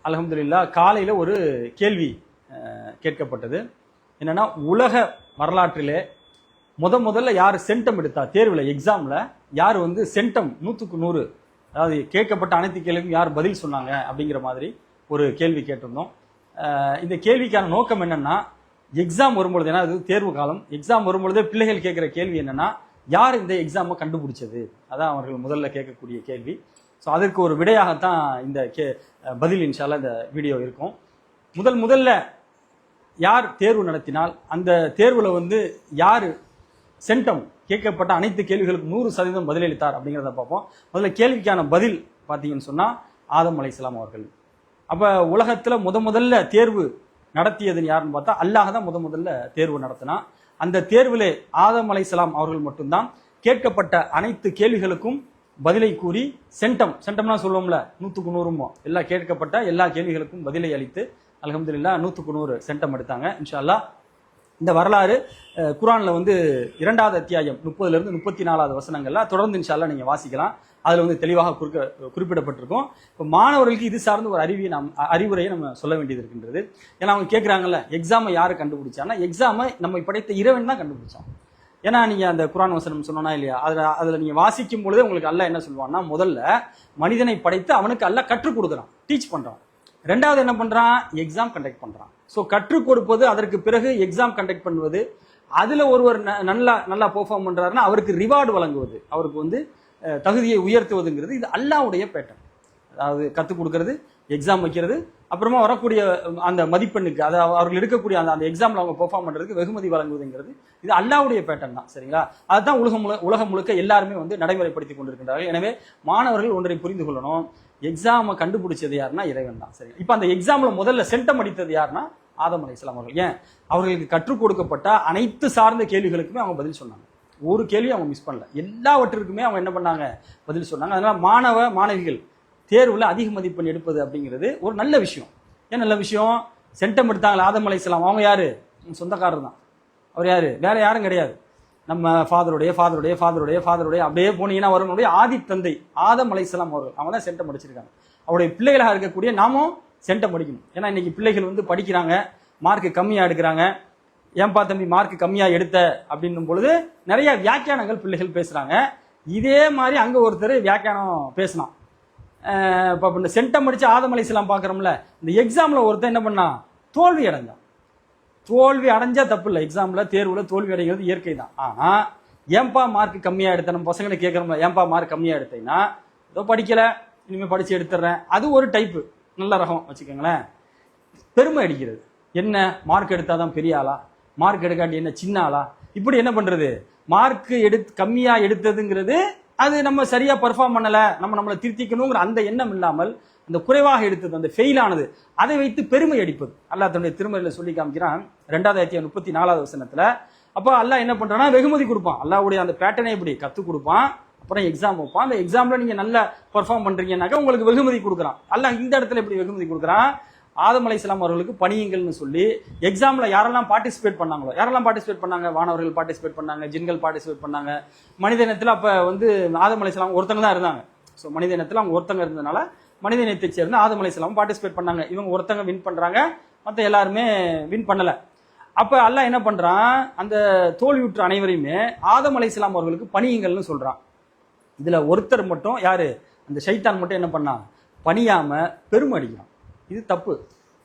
அல்ஹம்துலில்லாஹ் காலையில் ஒரு கேள்வி கேட்கப்பட்டது. என்னன்னா, உலக வரலாற்றிலே முதல்ல யார் சென்டம் எடுத்தா, தேர்வில் எக்ஸாமில் யார் சென்டம் 100க்கு 100, அதாவது கேட்கப்பட்ட அனைத்து கேள்விக்கும் யார் பதில் சொன்னாங்க அப்படிங்கிற மாதிரி ஒரு கேள்வி கேட்டிருந்தோம். இந்த கேள்விக்கான நோக்கம் என்னன்னா, எக்ஸாம் வரும்பொழுது, ஏன்னா இது தேர்வு காலம், எக்ஸாம் வரும்பொழுதே பிள்ளைகள் கேட்குற கேள்வி என்னன்னா, யார் இந்த எக்ஸாமை கண்டுபிடிச்சது, அதான் அவர்கள் முதல்ல கேட்கக்கூடிய கேள்வி. ஸோ அதற்கு ஒரு விடையாகத்தான் இந்த பதில் இன்ஷால்லா இந்த வீடியோ இருக்கும். முதல்ல யார் தேர்வு நடத்தினால் அந்த தேர்வில் யார் சென்டம் கேட்கப்பட்ட அனைத்து கேள்விகளுக்கு 100% பதிலளித்தார் அப்படிங்கிறத பார்ப்போம். முதல்ல கேள்விக்கான பதில் பார்த்தீங்கன்னு சொன்னால் ஆதம் அலைஹிஸ்ஸலாம் அவர்கள். அப்போ உலகத்தில் முதல்ல தேர்வு நடத்தியதுன்னு யாருன்னு பார்த்தா அல்லாஹ் தான் முதல்ல தேர்வு நடத்தினா. அந்த தேர்விலே ஆதம் அலைஹிஸ்ஸலாம் அவர்கள் மட்டும்தான் கேட்கப்பட்ட அனைத்து கேள்விகளுக்கும் பதிலை கூறி சென்டம்னா சொல்லுவோம்ல 100க்கு 100 எல்லா கேட்கப்பட்ட எல்லா கேள்விகளுக்கும் பதிலை அளித்து அல்ஹம்துலில்லாஹ் 100க்கு 100 சென்டம் எடுத்தாங்க. இன்ஷா அல்லாஹ் இந்த வரலாறு குர்ஆன்ல 2வது அத்தியாயம் 30லிருந்து 34வது வசனங்கள்ல தொடர்ந்து இன்ஷா அல்லாஹ் நீங்க வாசிக்கலாம். அதுல தெளிவாக குறிப்பிடப்பட்டிருக்கும். இப்போ மாணவர்களுக்கு இது சார்ந்த ஒரு அறிவுரையை நம்ம சொல்ல வேண்டியது இருக்கின்றது. ஏன்னா அவங்க கேட்குறாங்கல்ல, எக்ஸாமை யாரு கண்டுபிடிச்சான்னா, எக்ஸாமை நம்ம படைத்த இறைவன் தான் கண்டுபிடிச்சான். ஏன்னா நீங்க அந்த குர்ஆன் வசனம் சொன்னா இல்லையா, அதுல நீங்க வாசிக்கும் பொழுதே உங்களுக்கு அல்லாஹ் என்ன சொல்லுவான்னா, முதல்ல மனிதனை படைத்து அவனுக்கு அல்லாஹ் கற்றுக் கொடுக்குறான், டீச் பண்றான். ரெண்டாவது என்ன பண்றான், எக்ஸாம் கண்டக்ட் பண்றான். ஸோ கற்றுக் கொடுப்பது, அதற்கு பிறகு எக்ஸாம் கண்டக்ட் பண்ணுவது, அதுல ஒருவர் நல்லா பெர்ஃபார்ம் பண்றாருன்னா அவருக்கு ரிவார்டு வழங்குவது, அவருக்கு தகுதியை உயர்த்துவதுங்கிறது இது அல்லாஹ்வுடைய பேட்டர்ன். அதாவது கற்றுக் கொடுக்கறது, எக்ஸாம் வைக்கிறது, அப்புறமா வரக்கூடிய அந்த மதிப்பெண்ணுக்கு, அதை அவர்கள் எடுக்கக்கூடிய அந்த எக்ஸாம்ல அவங்க பெர்ஃபார்ம் பண்றதுக்கு வெகுமதி வழங்குவதுங்கிறது இது அல்லாஹ்வுடைய பேட்டர்ன் தான். சரிங்களா? அதுதான் உலகம் முழுக்க எல்லாருமே நடைமுறைப்படுத்தி கொண்டிருக்கின்றார்கள். எனவே மாணவர்கள் ஒன்றை புரிந்து கொள்ளணும், எக்ஸாமை கண்டுபிடிச்சது யாருன்னா இறைவன் தான். சரி, இப்போ அந்த எக்ஸாம்ல முதல்ல சென்டம் அடித்தது யாருன்னா ஆதம் அலைஹிஸ்ஸலாம் அவர்கள். ஏன், அவர்களுக்கு கற்றுக் கொடுக்கப்பட்ட அனைத்து சார்ந்த கேள்விகளுக்குமே அவங்க பதில் சொன்னாங்க. ஒரு கேள்வி அவங்க மிஸ் பண்ணல, எல்லாவற்றிற்குமே அவங்க என்ன பண்ணாங்க, பதில் சொன்னாங்க. அதனால மாணவிகள் தேர்வுல அதிக மதிப்பெண் எடுப்பது அப்படிங்கிறது ஒரு நல்ல விஷயம். ஏன் நல்ல விஷயம், சென்டம் எடுத்தாங்களா ஆதம் அலைஹிஸ்ஸலாம், அவங்க யாரு, சொந்தக்காரர் தான். அவர் யாரு, வேற யாரும் கிடையாது, நம்ம ஃபாதருடைய அப்படியே போனீங்கன்னா வரனுடைய ஆதி தந்தை ஆதம் அலைஹிஸ்ஸலாம் அவர்கள். அவங்க தான் சென்டம் அடிச்சிருக்காங்க. அவருடைய பிள்ளைகளாக இருக்கக்கூடிய நாமும் சென்டம் படிக்கணும். ஏன்னா இன்னைக்கு பிள்ளைகள் படிக்கிறாங்க, மார்க் கம்மியா எடுக்கிறாங்க. ஏன்பா தம்பி மார்க் கம்மியா எடுத்த அப்படின்னும் பொழுது நிறைய வியாக்கியானங்கள் பிள்ளைகள் பேசுறாங்க. இதே மாதிரி அங்க ஒருத்தர் வியாக்கியானம் பேசினான். இப்போ இந்த சென்டம் அடிச்சு ஆதம் அலைஹிஸ்ஸலாம் பார்க்குறோம்ல, இந்த எக்ஸாம்ல ஒருத்தர் என்ன பண்ணா, தோல்வி அடைஞ்சான். தோல்வி அடைஞ்சா தப்பு இல்லை, எக்ஸாம்ல தேர்வுல தோல்வி அடைகிறது இயற்கை தான். ஆனா ஏன்பா மார்க் கம்மியா எடுத்த, நம்ம பசங்களை கேட்கறோம்ல, ஏன்பா மார்க் கம்மியா எடுத்தீங்கன்னா, ஏதோ படிக்கல, இனிமே படிச்சு எடுத்துடுறேன், அது ஒரு டைப்பு, நல்ல ரகம் வச்சுக்கோங்களேன். பெருமை அடிக்கிறது, என்ன மார்க் எடுத்தாதான் பெரிய ஆளா, மார்க் எடுக்காட்டி என்ன சின்ன ஆளா, இப்படி என்ன பண்றது, மார்க் கம்மியா எடுத்ததுங்கிறது அது நம்ம சரியா பெர்ஃபார்ம் பண்ணல, நம்மளை திருத்திக்கணுங்கிற அந்த எண்ணம் இல்லாமல் அந்த குறைவாக எடுத்தது, அந்த ஃபெயில் ஆனது, அதை வைத்து பெருமை அடிப்பது அல்லாஹ் தன்னுடைய திருமறையில சொல்லி காமிக்கிறான். 2வது அத்தியாயம் 34வது வசனத்துல. அப்ப அல்லாஹ் என்ன பண்றான்னா வெகுமதி கொடுப்பான். அல்லாஹ்வுடைய அந்த பேட்டர்னை எப்படி கத்துக் கொடுப்பான், அப்புறம் எக்ஸாம் வைப்பான். அந்த எக்ஸாம்ல நீங்க நல்லா பெர்ஃபார்ம் பண்றீங்கன்னாக்கா உங்களுக்கு வெகுமதி கொடுக்குறான். அல்லாஹ் இந்த இடத்துல எப்படி வெகுமதி கொடுக்குறான், ஆதம் அலைஹிஸ்ஸலாம் அவர்களுக்கு பணியுங்கள்னு சொல்லி எக்ஸாம்ல யாரெல்லாம் பார்ட்டிசிபேட் பண்ணாங்க, வானவர்கள் பார்ட்டிசிபேட் பண்ணாங்க, ஜின்கள் பார்ட்டிசிபேட் பண்ணாங்க. மனித இனத்துல அப்ப ஆதம் அலைஹிஸ்ஸலாம் ஒருத்தங்க தான் இருந்தாங்க. ஸோ மனித இனத்துல அவங்க ஒருத்தங்க இருந்ததுனால மனித இனத்தை சேர்ந்து ஆதம் அலைஹிஸ்ஸலாம் பார்ட்டிசிபேட் பண்ணாங்க. இவங்க ஒருத்தங்க வின் பண்றாங்க, மற்ற எல்லாருமே வின் பண்ணல. அப்ப அல்லாஹ் என்ன பண்றான், அந்த தோல்வியுற்ற அனைவரையுமே ஆதம் அலைஹிஸ்ஸலாம் அவர்களுக்கு பணியுங்கள்னு சொல்றான். இதுல ஒருத்தர் மட்டும் யாரு, அந்த ஷைத்தான் மட்டும் என்ன பண்ணா, பணியாம பெருமை அடிக்கிறான். இது தப்பு.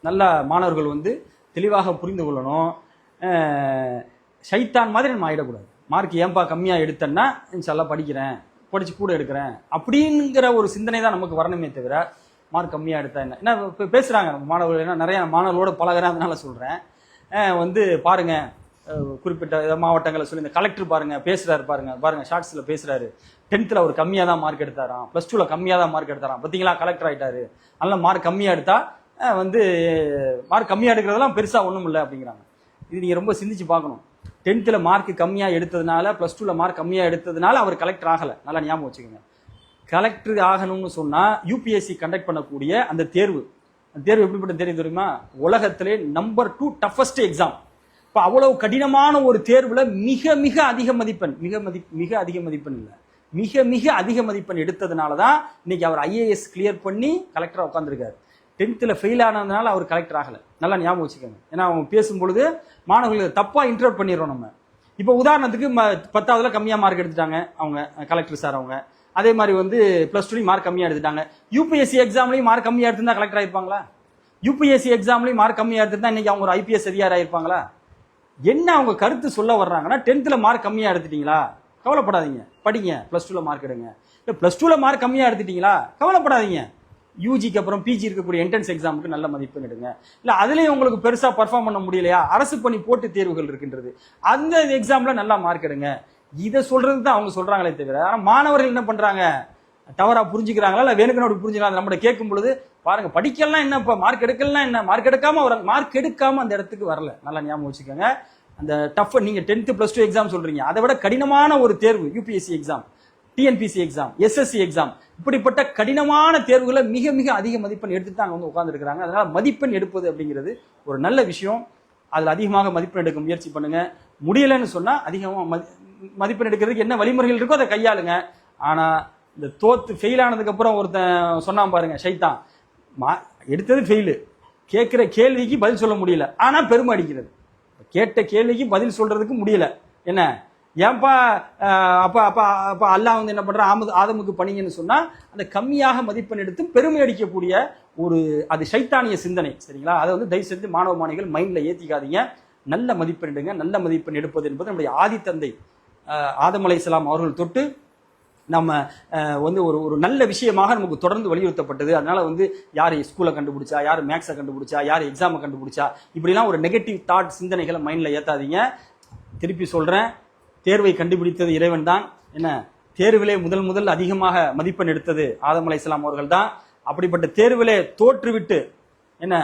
நல்ல மாணவர்கள் தெளிவாக புரிந்து கொள்ளணும். ஷைத்தான் மாதிரி நம்ம ஆயிடக்கூடாது. மார்க் ஏன்பா கம்மியா எடுத்தேன்னா இன்ஷால்லா படிக்கிறேன், படிச்சு கூட எடுக்கிறேன் அப்படிங்கிற ஒரு சிந்தனை தான் நமக்கு வரணுமே தவிர, மார்க் கம்மியா எடுத்தா என்ன பேசுறாங்க நம்ம மாணவர்கள். ஏன்னா நிறைய மாணவர்களோட பழகிறேன், அதனால சொல்றேன். பாருங்க, குறிப்பிட்ட மாவட்டங்களை சொல்லி இந்த கலெக்டர் பாருங்க பேசுறாரு, பாருங்க ஷார்ட்ஸ்ல பேசுறாரு, 10th அவர் கம்மியா தான் மார்க் எடுத்தாராம், +2 கம்மியா தான் மார்க் எடுத்தாராம், பாத்தீங்களா கலெக்டர் ஆயிட்டாரு, அதனால மார்க் கம்மியா எடுத்தா மார்க் கம்மியா எடுக்கிறதெல்லாம் பெருசா ஒண்ணும் இல்லை அப்படிங்கிறாங்க. இது நீங்க ரொம்ப சிந்திச்சு பார்க்கணும். 10th மார்க் கம்மியா எடுத்ததுனால, +2 மார்க் கம்மியா எடுத்ததுனால அவர் கலெக்டர் ஆகல. நல்லா ஞாபகம் வச்சுக்கோங்க. கலெக்டர் ஆகணும்னு சொன்னா யூபிஎஸ்சி கண்டக்ட் பண்ணக்கூடிய அந்த தேர்வு எப்படிப்பட்ட தேர்வு தெரியுமா, உலகத்திலே நம்பர் 2 டஃபஸ்ட் எக்ஸாம். இப்ப அவ்வளவு கடினமான ஒரு தேர்வுல மிக அதிக மதிப்பெண், மிக அதிக மதிப்பெண் இல்லை, மிக அதிக மதிப்பெண் எடுத்ததுனாலதான் இன்னைக்கு அவர் IAS கிளியர் பண்ணி கலெக்டரா உட்கார்ந்துருக்காரு. 10th ஃபெயில் ஆனதுனால அவர் கலெக்டர் ஆகல. நல்லா ஞாபகம் வச்சுக்கோங்க. ஏன்னா அவங்க பேசும்பொழுது மாணவர்களுக்கு தப்பா இன்டர்ப்ட் பண்ணிடுறோம் நம்ம. இப்போ உதாரணத்துக்கு 10ஆவதுல கம்மியா மார்க் எடுத்துட்டாங்க அவங்க கலெக்டர் சார். அவங்க அதே மாதிரி வந்து +2 மார்க் கம்மியா எடுத்துட்டாங்க. யூபிஎஸ்சி எக்ஸாம்லயும் மார்க் கம்மியா எடுத்திருந்தா கலெக்டர் ஆயிருப்பாங்களா? யூபிஎஸ்சி எக்ஸாம்லயும் மார்க் கம்மியா எடுத்திருந்தா இன்னைக்கு அவங்க ஒரு ஐபிஎஸ் அதிகாரி ஆயிருப்பாங்களா? என்ன அவங்க கருத்து சொல்ல வர்றாங்கன்னா, 10th மார்க் கம்மியா எடுத்துட்டீங்களா, கவலைப்படாதீங்க, படிங்க, +2 மார்க் எடுங்க. இல்ல +2 மார்க் கம்மியா எடுத்துட்டீங்களா, கவலைப்படாதீங்க, யூஜிக்கு அப்புறம் பிஜி இருக்கக்கூடிய என்ட்ரன்ஸ் எக்ஸாமுக்கு நல்ல மதிப்பெண் எடுங்க. இல்ல அதுலயும் உங்களுக்கு பெருசா பர்ஃபார்ம் பண்ண முடியலையா, அரசு பணி போட்டு தேர்வுகள் இருக்கின்றது, அந்த எக்ஸாம்ல நல்லா மார்க் எடுங்க. இதை சொல்றது தான் அவங்க சொல்றாங்களே தவிர, ஆனா மாணவர்கள் என்ன பண்றாங்க, தவறா புரிஞ்சுக்கிறாங்களா இல்ல வேணுக்குன்னு புரிஞ்சுக்கிறாங்க. நம்மகிட்ட கேட்கும் பொழுது பாருங்க, படிக்கலாம் என்ன, இப்ப மார்க் எடுக்கலாம் என்ன, மார்க் எடுக்காம அந்த இடத்துக்கு வரல. நல்லா ஞாபகம் வச்சுக்கோங்க. அந்த டஃப் நீங்க 10th +2 எக்ஸாம் சொல்றீங்க, அதை விட கடினமான ஒரு தேர்வு UPSC exam, TNPSC exam, SSC exam, இப்படிப்பட்ட கடினமான தேர்வுகளை மிக மிக அதிக மதிப்பெண் எடுத்துட்டு அங்க வந்து உட்கார்ந்து இருக்கிறாங்க. அதனால மதிப்பெண் எடுப்பது அப்படிங்கிறது ஒரு நல்ல விஷயம். அதுல அதிகமாக மதிப்பெண் எடுக்க முயற்சி பண்ணுங்க. முடியலன்னு சொன்னா அதிகமா மதிப்பெண் எடுக்கிறதுக்கு என்ன வழிமுறைகள் இருக்கோ அதை கையாளுங்க. ஆனா இந்த தோத்து ஃபெயில் ஆனதுக்கு அப்புறம் ஒருத்தன் சொன்னான் பாருங்க, ஷைத்தான், எடுத்தது ஃபெயிலு, கேட்கிற கேள்விக்கு பதில் சொல்ல முடியல, ஆனா பெருமை அடிக்கிறது. கேட்ட கேள்விக்கு பதில் சொல்றதுக்கு முடியல, என்ன ஏன்பா அப்ப அப்ப அப்ப அல்லாஹ் வந்து என்ன பண்ற, ஆதமுக்கு பணிங்கன்னு சொன்னா அந்த கம்மியாக மதிப்பெண் எடுத்து பெருமை அடிக்கக்கூடிய ஒரு அது சைத்தானிய சிந்தனை. சரிங்களா? அதை வந்து தயவு செஞ்சு மாணவ மாணவிகள் மைண்ட்ல ஏத்திக்காதீங்க. நல்ல மதிப்பெண் எடுங்க. நல்ல மதிப்பெண் எடுப்பது என்பது நம்முடைய ஆதித்தந்தை ஆதம் அலைஹிஸ்ஸலாம் அவர்கள் தொட்டு நம்ம வந்து ஒரு நல்ல விஷயமாக நமக்கு தொடர்ந்து வலியுறுத்தப்பட்டது. அதனால வந்து யார் ஸ்கூலை கண்டுபிடிச்சா, யார் மேக்ஸை கண்டுபிடிச்சா, யார் எக்ஸாமை கண்டுபிடிச்சா, இப்படிலாம் ஒரு நெகட்டிவ் தாட் சிந்தனைகளை மைண்ட்ல ஏத்தாதீங்க. திருப்பி சொல்றேன், தேர்வை கண்டுபிடித்தது இறைவன் தான். என்ன, தேர்விலே முதல் அதிகமாக மதிப்பெண் எடுத்தது ஆதம் அலைஹிஸ்ஸலாம் அவர்கள் தான். அப்படிப்பட்ட தேர்விலே தோற்றுவிட்டு என்ன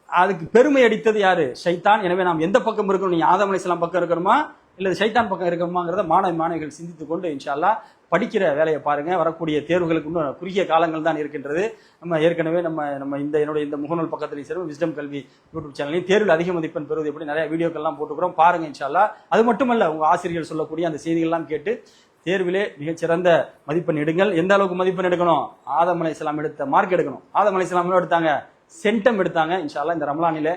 அதுக்கு பெருமை அடித்தது யாரு, ஷைத்தான். எனவே நாம் எந்த பக்கம் இருக்கணும், நீ ஆதம் அலைஹிஸ்ஸலாம் பக்கம் இருக்கணுமா இல்ல ஷைத்தான் பக்கம் இருக்கணுமாங்கிறத மாணவிகள் சிந்தித்துக் கொண்டு இன்ஷா அல்லாஹ் படிக்கிற வேலையை பாருங்க. வரக்கூடிய தேர்வுகளுக்கு இன்னும் குறுகிய காலங்கள் தான் இருக்கின்றது. நம்ம ஏற்கனவே நம்ம இந்த முகநூல் பக்கத்திலையும் சரி, விஸ்டம் கல்வி யூடியூப் சேனலையும் தேர்வில் அதிக மதிப்பெண் பெறுவது எப்படி நிறைய வீடியோக்கள்லாம் போட்டுக்கிறோம், பாருங்க இன்ஷா அல்லாஹ். அது மட்டுமல்ல, உங்க ஆசிரியர்கள் சொல்லக்கூடிய அந்த செய்திகள்லாம் கேட்டு தேர்விலே மிகச்சிறந்த மதிப்பெண் எடுங்கள். எந்த அளவுக்கு மதிப்பெண் எடுக்கணும், ஆதம் அலைஹிஸ்ஸலாம் எடுத்த மார்க் எடுக்கணும். ஆதம் அலைஹிஸ்ஸலாம் எடுத்தாங்க, சென்டம் எடுத்தாங்க. இன்ஷா அல்லாஹ் இந்த ரமலானிலே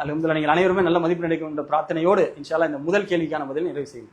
அல்ஹம்துலில்லாஹ் நீங்கள் அனைவருமே நல்ல மதிப்பெண் எடுக்கணும் என்ற பிரார்த்தனையோடு இன்ஷா அல்லாஹ் இந்த முதல் கேள்விக்கான பதில் நிறைவு செய்யும்.